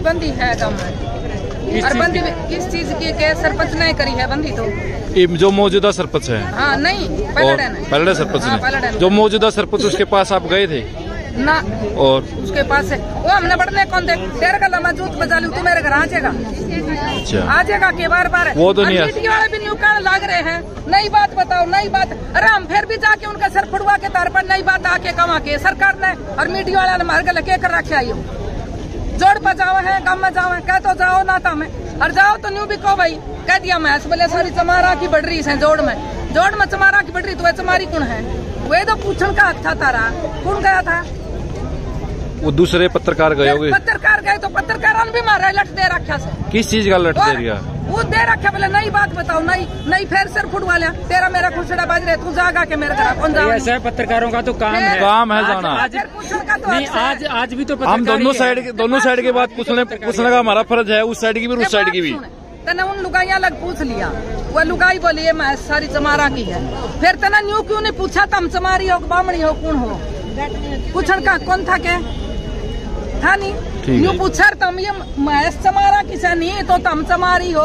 बंदी है गाँव में। और बंदी किस चीज की के सरपंच ने करी है बंदी तो जो मौजूदा सरपंच है? हाँ नहीं, पहले सरपंच ने। जो मौजूदा सरपंच उसके पास आप गए थे ना? और उसके पास है वो हमने बढ़ने कौन दे तेरे का लम्बा जूत बजा लू तू मेरे घर आ जाएगा। अच्छा आ जाएगा के बार बार वो तो नहीं। मीडिया वाले भी न्यू कान लाग रहे हैं, नई बात बताओ नई बात। अरे हम फिर भी जाके उनका सर फुड़वा के तार पर नई बात आके कमा के सरकार ने और मीडिया वाला ने मार के लगे कर रखे आई हो। जोड़ बजाओ है गाँव में जाओ है कह तो जाओ नाता में और जाओ तो न्यू भी को भाई कह दिया मैं बोले सारी चमारा की बढ़ रही है जोड़ में चमारा की बढ़ रही तो चमारी कौन है? वे तो पूछन का हक था तारा कौन गया था? वो दूसरे पत्रकार गए होंगे। पत्रकार गए तो पत्रकार भी मारा लट दे रखा से। किस चीज का लट दे दिया? वो दे रखा बोले नई बात बताओ नई फिर सर फुटवा लिया तेरा मेरा खुशड़ा बाज रहे तू जागा के मेरे घर कौन जाओ? ऐसा पत्रकारों का तो काम है जाना। आज भी तो हम दोनों साइड की बात पूछने का हमारा फर्ज है, उस साइड की भी उस साइड की भी। तना उन लुगाइया अलग पूछ लिया, वो लुगाई बोली मैं सारी चमारा की है। फिर तना न्यू क्यों नहीं पूछा तम चमारी हो बामणी हो कौन हो? पूछन का कौन था के था नहीं न्यू पूछा तम ये मैं चमारा किसा नहीं तो तम चमारी हो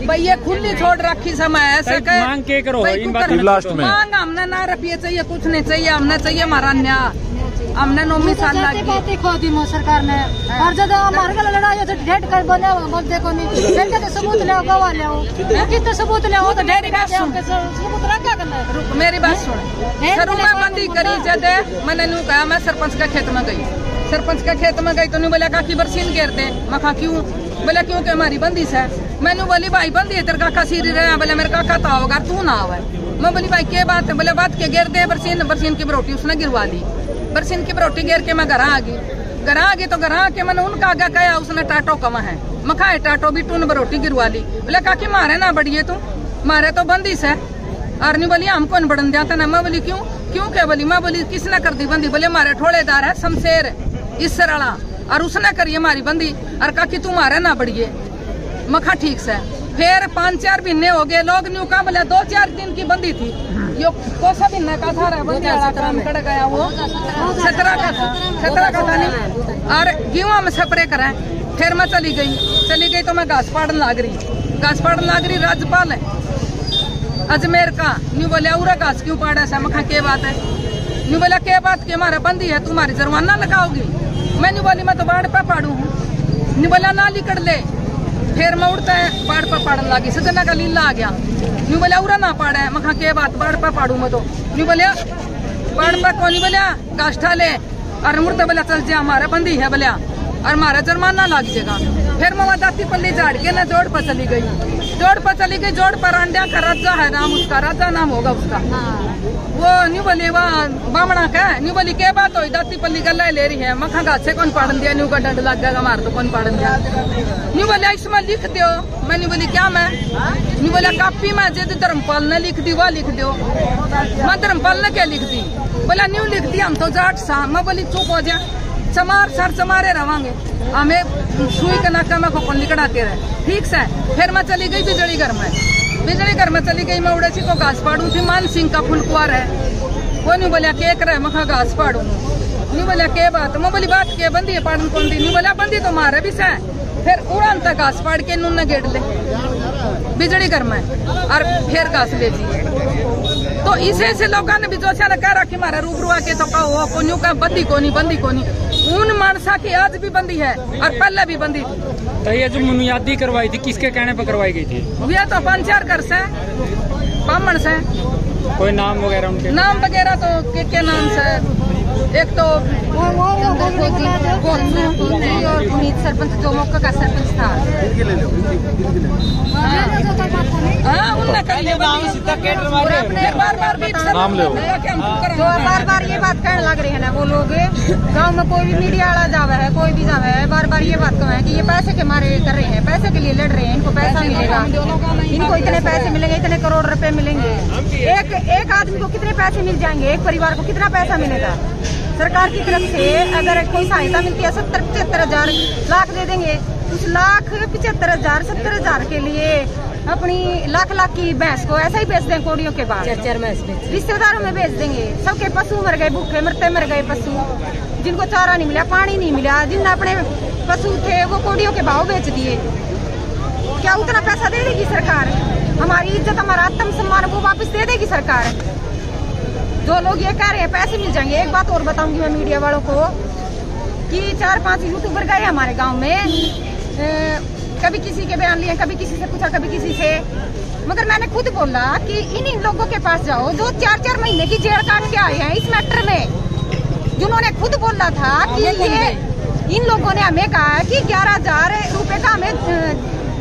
भाई ये खुली छोड़ रखी से मैं ऐसे मांग के करो लास्ट में मांग हमने ना रुपये चाहिए कुछ नहीं चाहिए हमने चाहिए हमारा न्याय। हमने 9 साल बातें खो दी सरकार ने और जब हमारे का लड़ाई हो तो ढेर कर बने बोल देखो नहीं फिर कहते सबूत ले गवा ले कितने सबूत ले तो ढेर सबूत रखा करना। मेरी बात सुन शुरू में बंदी करी जब मैंने नू कहा मैं सरपंच का खेत में गई तो नहीं बोला काकी बरसीन घेरते मैं क्यों? बोले क्योंकि हमारी बंदी है। मैंने बोली भाई बंदी है तेरे काका सीरी रहे बोले मेरे काका तो आओगा तू ना आवे। मैं बोली भाई क्या बात है? बोले बात के घेर दे बरसीन की बरोटी उसने गिरवा ली। बरसीन की बरोटी घेर के मैं घर आ गई तो घर आके मैंने उनका आगे कहा उसने टाटो कमा है मैं खाए टाटो भी टून बरोटी गिरवा ली। बोले काकी मारे ना बढ़िए तू मारे तो बंदी है और नहीं बोली हमको न बढ़न दिया था ना। मैं बोली क्यों क्या बोली? मैं बोली किसने कर दी बंदी? बोले हमारे ठोड़ेदार है शमशेर इस सरला और उसने करी हमारी बंदी और काकी तू मारे ना बढ़िए। मखा ठीक से फिर 5-4 महीने हो गए लोग न्यू का बोले 2-4 दिन की बंदी थी यो कोसा महीने का था बंदी काम कट गया वो 17 का था नहीं और गेहूं में स्प्रे करा। फिर मैं चली गई तो मैं घास पाड़न लाग रही राज्यपाल है अजमेर का न्यू बोले उरा घास क्यों पाड़ा सा? मखा के बात है? न्यू बोला के बात की हमारा बंदी है तुम्हारी जुर्माना लगाओगी? मैं न्यू बोली मैं तो बाढ़ पे पाड़ू हूँ। न्यू बोला नाली कर ले। फिर मैं उड़ता है बाढ़ पे पाड़न लगी सजना का लीला आ गया। न्यू बोला उरा ना पाड़ा है मखा के बात बाढ़ पे पाड़ू मैं तो। न्यू बोलिया बाढ़ पे कौन बोलिया काष्ठा ले और मुर्दा बोला चल जा हमारा बंदी है बोलिया और हमारा जुर्माना लग जाएगा। फिर मैं दाती पल्ली झाड़ के ना जोड़ पर चली गई जोड़ पर अंडा का राजा है नाम उसका राजा नाम होगा उसका वो न्यू बोली वहाँ बामणा का न्यू बोली क्या बात हो दाती पल्ली गला ले रही है मखा घास से कौन पाड़न दिया? न्यू का डंड लग गया हमारे तो कौन पाड़न दिया? न्यू बोलिया इसमें लिख दो। मैं न्यू बोली क्या मैं? न्यू बोलिया कापी में जो धर्मपाल ने लिख दी वह लिख दो। मैं धर्मपाल ने क्या लिख दी? बोला न्यू लिख दी हम तो जाट सा। मैं बोली चुप हो जा चमार सर चमारे रवांगे हमें सुई के नाका में खोपन निकड़ाते रहे ठीक से। फिर मैं चली गई बिजली घर में चली गई मैं उड़ेसी को घास पाड़ू थी मान सिंह का फुलकुआर है वो नहीं बोलिया के करे मखा घास पाड़ू नहीं बोलिया के बात? मैं बोली बात के बंदी है पाड़न कौन दी? नहीं बोला बंदी तो मारे भी से। फिर उड़ान तक घास पाड़ के नून गेड़ ले बिजली घर में और फिर घास ले दी। तो इसे लोगों ने भी जो कह रहा कि हमारा रूबरू आके तो कहो कोन्यू का बंदी कोनी उन मानसा की आज भी बंदी है और पहले भी बंदी थी। तो ये जो मुनियादी करवाई थी किसके कहने पर करवाई गई थी? ये तो 5-4 घर से बामण से। कोई नाम वगैरह उनके? नाम वगैरह तो के नाम से एक तो और पुनीत सरपंच जो मौका का सरपंच था नाम ले जो बार ये बात कहने लग रही है ना वो लोग गांव में कोई भी मीडिया वाला जावा है कोई भी जावा है बार ये बात कहें कि ये पैसे के मारे कर रहे हैं पैसे के लिए लड़ रहे हैं इनको पैसा मिलेगा इनको इतने पैसे मिलेंगे इतने करोड़ रुपए मिलेंगे। एक आदमी को कितने पैसे मिल जाएंगे? एक परिवार को कितना पैसा मिलेगा? सरकार की तरफ से अगर कोई सहायता मिलती है 70-75 हजार लाख दे देंगे उस 1,75,000 70,000 के लिए अपनी लाख लाख की भैंस को ऐसा ही बेच दें कोड़ियों के बाद, रिश्तेदारों में बेच देंगे। सबके पशु मर गए, भूखे मरते मर गए पशु, जिनको चारा नहीं मिला, पानी नहीं मिला, जिन अपने पशु थे वो कोड़ियों के भाव बेच दिए। क्या उतना पैसा दे देगी सरकार? हमारी इज्जत, हमारा आत्म सम्मान वो वापस दे देगी सरकार? जो लोग ये कह रहे हैं पैसे मिल जाएंगे, एक बात और बताऊंगी मैं मीडिया वालों को कि 4-5 यूट्यूबर गए हमारे गांव में, कभी किसी के बयान लिए, कभी किसी से पूछा, कभी किसी से, मगर मैंने खुद बोला कि इन लोगों के पास जाओ जो 4-4 महीने की जेल काट के आए हैं इस मैटर में, जिन्होंने खुद बोला था कि ये इन लोगों ने हमें कहा है कि 11,000 रुपए का हमें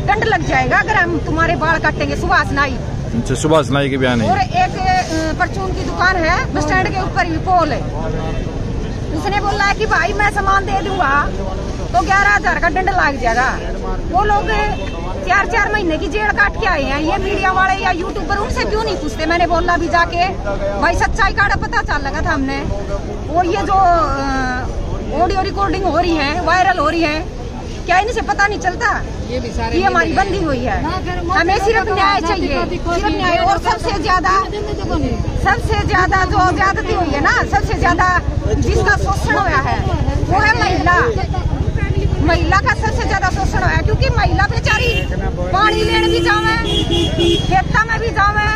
दंड लग जाएगा अगर हम तुम्हारे बाल काटेंगे। सुभाष नाई, सुभाष नाई के बयान है। और एक परचून की दुकान है बस स्टैंड के ऊपर ही पोल है, उसने बोला है कि भाई मैं सामान दे दूंगा तो 11,000 का दंड लग जाएगा। वो लोग 4-4 महीने की जेल काट के आए हैं। ये मीडिया वाले या यूट्यूबर उनसे क्यों नहीं पूछते? मैंने बोला भी जाके, भाई सच्चाई का पता चल लगा था हमने। और ये जो ऑडियो रिकॉर्डिंग हो रही है, वायरल हो रही है, क्या इनसे पता नहीं चलता? ये हमारी बंदी हुई है, हमें सिर्फ न्याय चाहिए, सिर्फ न्याय। और सबसे ज्यादा जो ज्यादती हुई है ना, सबसे ज्यादा जिसका शोषण हुआ है वो है महिला का सबसे ज्यादा शोषण हुआ है, क्योंकि महिला बेचारी पानी लेने भी जावे, खेता में भी जावे,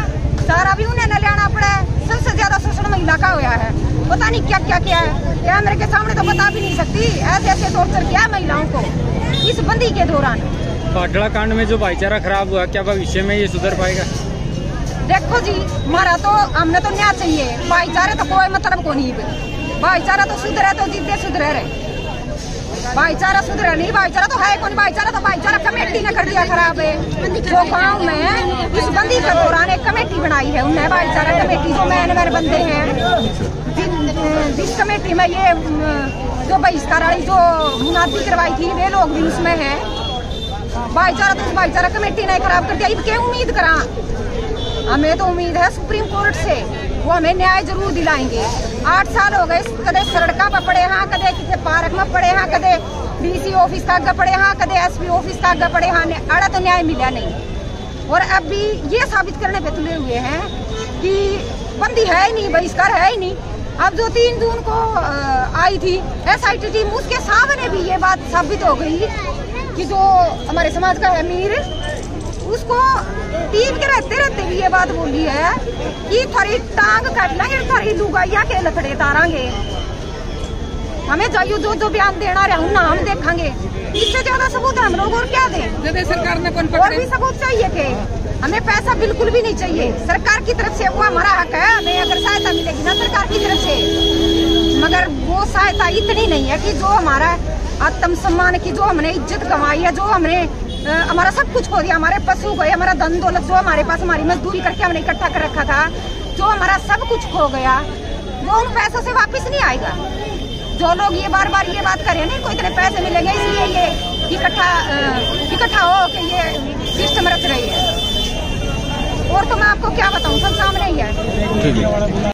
सारा भी उन्हें न लेना पड़े। सबसे ज्यादा शोषण महिला का हुआ है। पता नहीं क्या क्या क्या है, कैमरे के सामने तो बता भी नहीं सकती। ऐसे टॉर्चर किया है महिलाओं को इस बंदी के दौरान। पाटड़ा कांड में जो भाईचारा खराब हुआ, क्या भविष्य में ये सुधर पाएगा? देखो जी, हमारा तो हमने तो न्याय चाहिए, भाईचारे तो कोई मतलब को नहीं। भाईचारा तो सुधरे तो जिद्दे सुधरे रहे, भाईचारा सुधरे नहीं। भाईचारा तो है कौन? भाईचारा कमेटी ने कर दिया खराब है। जो गाँव में इस बंदी के दौरान एक कमेटी बनाई है उन्हें, भाईचारा कमेटी, जो मैन बंदे हैं, जिस कमेटी में ये जो बहिष्कार वाली जो मुनादी करवाई थी वे लोग भी उसमें है। भाईचारा तो भाईचारा कमेटी ने खराब कर दिया। अब क्या उम्मीद करा? हमें तो उम्मीद है सुप्रीम कोर्ट से, वो हमें न्याय जरूर दिलाएंगे। 8 साल हो गए, कदे सड़का पर पड़े हाँ, कदे किसी पार्क में पड़े हाँ, कदे डीसी ऑफिस का आगे पड़े हाँ, कदे एसपी ऑफिस का आगे पड़े हाँ, अड़ा तो न्याय मिला नहीं। और अब भी ये साबित करने पे तुले हुए हैं कि बंदी है ही नहीं, बहिष्कार है ही नहीं। अब जो 3 जून को आई थी SIT टीम, उसके सामने भी ये बात साबित हो गई कि जो हमारे समाज का अमीर, उसको टीम के रहते भी ये बात बोली है कि थोड़ी टांग काट लेंगे, थोड़ी लुगाइया के लथड़े तारांगे। हमें चाहिए जो बयान देना रहा ना हम देखेंगे। इससे ज्यादा सबूत हम लोग और क्या दें? सरकार ने कौन और भी सबूत चाहिए थे? हमें पैसा बिल्कुल भी नहीं चाहिए सरकार की तरफ से, वो हमारा हक है। हमें अगर सहायता मिलेगी ना सरकार की तरफ से, मगर वो सहायता इतनी नहीं है कि जो हमारा आत्म सम्मान की, जो हमने इज्जत कमाई है, जो हमने हमारा सब कुछ खो दिया, हमारे पशु गए, हमारा धन दौलत जो हमारे पास, हमारी मजदूरी करके हमने इकट्ठा कर रखा था, जो हमारा सब कुछ खो गया, वो उन पैसों से वापस नहीं आएगा। जो लोग ये बार बार ये बात करें ना, इनको इतने पैसे मिलेंगे इसलिए ये इकट्ठा हो के ये सिस्टम रच रही है। और तो मैं आपको क्या बताऊं, सब सामने ही है।